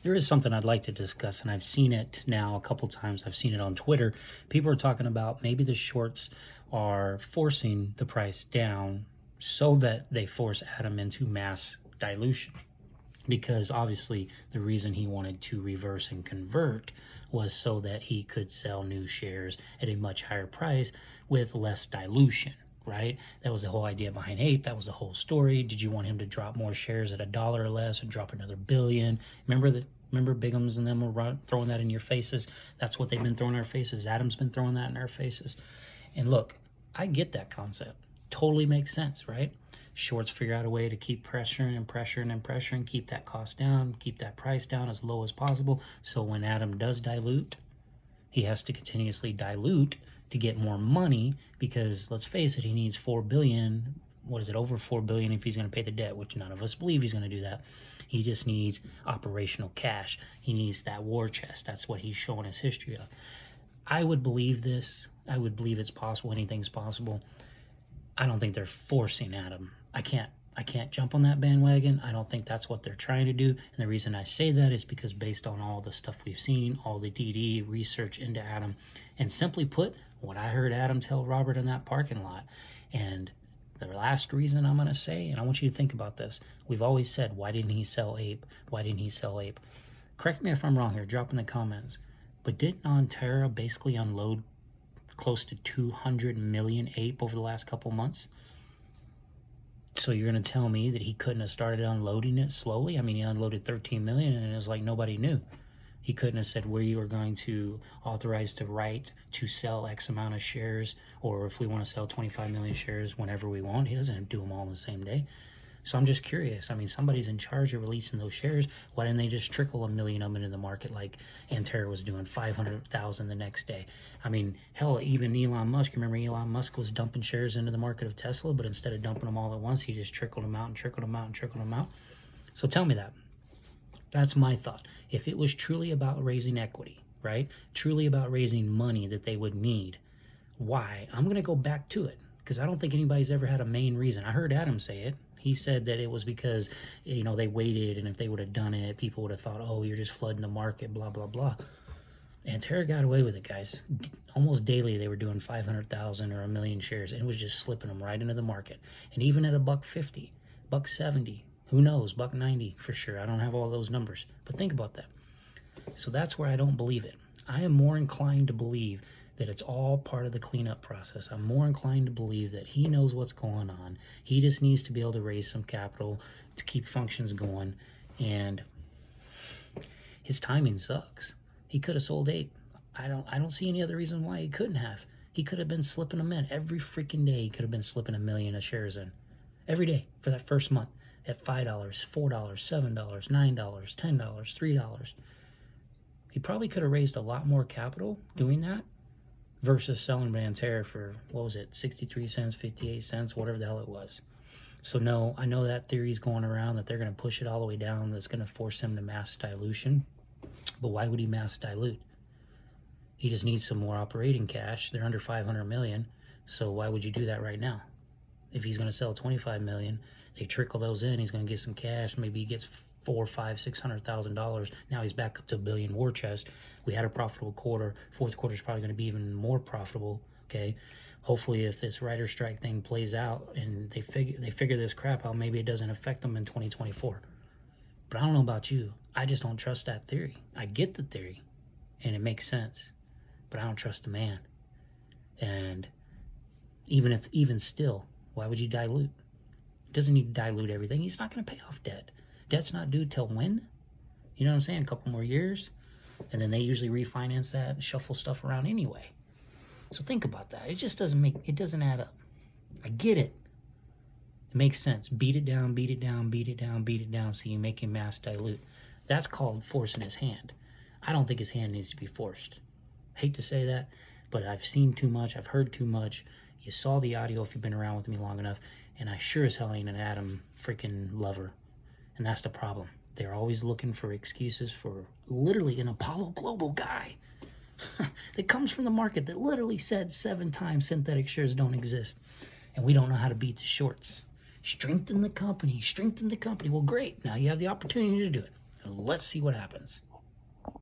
There is something I'd like to discuss, and I've seen it now a couple times. I've seen it on Twitter. People are talking about maybe the shorts are forcing the price down so that they force Adam into mass dilution. Because obviously, the reason he wanted to reverse and convert was so that he could sell new shares at a much higher price with less dilution, right? That was the whole idea behind Ape. That was the whole story. Did you want him to drop more shares at $1 or less and drop another billion? Remember Bigums and them were throwing that in your faces? That's what they've been throwing in our faces. Adam's been throwing that in our faces. And look, I get that concept. Totally makes sense, right? Shorts figure out a way to keep pressuring and pressuring and pressuring, keep that cost down, keep that price down as low as possible. So when Adam does dilute, he has to continuously dilute to get more money because, let's face it, he needs $4 billion. What is it, over $4 billion if he's going to pay the debt, which none of us believe he's going to do that. He just needs operational cash. He needs that war chest. That's what he's showing his history of. I would believe this. I would believe it's possible. Anything's possible. I don't think they're forcing Adam. I can't jump on that bandwagon. I don't think that's what they're trying to do. And the reason I say that is because based on all the stuff we've seen, all the DD research into Adam, and simply put, what I heard Adam tell Robert in that parking lot. And the last reason I'm going to say, and I want you to think about this, we've always said, why didn't he sell Ape? Why didn't he sell Ape? Correct me if I'm wrong here, drop in the comments. But didn't Terra basically unload close to 200 million Ape over the last couple months? So you're going to tell me that he couldn't have started unloading it slowly? I mean, he unloaded 13 million and it was like nobody knew. He couldn't have said we are going to authorize the right to sell X amount of shares, or if we want to sell 25 million shares whenever we want. He doesn't do them all in the same day. So I'm just curious. I mean, somebody's in charge of releasing those shares. Why didn't they just trickle 1 million of them into the market like Antera was doing, 500,000 the next day? I mean, hell, even Elon Musk. Remember Elon Musk was dumping shares into the market of Tesla, but instead of dumping them all at once, he just trickled them out and trickled them out and trickled them out. So tell me that. That's my thought. If it was truly about raising equity, right? Truly about raising money that they would need, why? I'm going to go back to it because I don't think anybody's ever had a main reason. I heard Adam say it. He said that it was because, you know, they waited, and if they would have done it, people would have thought, oh, you're just flooding the market, blah, blah, blah. And Terra got away with it, guys. Almost daily, they were doing 500,000 or 1 million shares, and it was just slipping them right into the market. And even at $1.50, $1.70, who knows, $1.90 for sure. I don't have all those numbers, but think about that. So that's where I don't believe it. I am more inclined to believe that it's all part of the cleanup process. I'm more inclined to believe that he knows what's going on. He just needs to be able to raise some capital to keep functions going, and his timing sucks. He could have sold Ape. I don't see any other reason why he couldn't have. He could have been slipping them in every freaking day. He could have been slipping 1 million of shares in every day for that first month at $5, $4, $7, $9, $10, $3. He probably could have raised a lot more capital doing that versus selling Antera for, what was it, 63 cents, 58 cents, whatever the hell it was. So no, I know that theory's going around that they're going to push it all the way down, that's going to force him to mass dilution. But why would he mass dilute? He just needs some more operating cash. They're under 500 million, so why would you do that right now? If he's going to sell 25 million, they trickle those in, he's going to get some cash, maybe he gets $400,000, $500,000, $600,000. Now he's back up to $1 billion war chest. We had a profitable quarter. Fourth quarter is probably going to be even more profitable. Okay, hopefully if this writer strike thing plays out and they figure this crap out, maybe it doesn't affect them in 2024. But I don't know about you. I just don't trust that theory. I get the theory, and it makes sense, but I don't trust the man. And even still, why would you dilute? He doesn't need to dilute everything. He's not going to pay off debt. Debt's not due till when? You know what I'm saying? A couple more years. And then they usually refinance that and shuffle stuff around anyway. So think about that. It just doesn't add up. I get it. It makes sense. Beat it down, beat it down, beat it down, beat it down so you make him mass dilute. That's called forcing his hand. I don't think his hand needs to be forced. I hate to say that, but I've seen too much. I've heard too much. You saw the audio if you've been around with me long enough, and I sure as hell ain't an Adam freaking lover. And that's the problem. They're always looking for excuses for literally an Apollo Global guy that comes from the market that literally said 7 times synthetic shares don't exist. And we don't know how to beat the shorts. Strengthen the company, strengthen the company. Well, great. Now you have the opportunity to do it. Let's see what happens.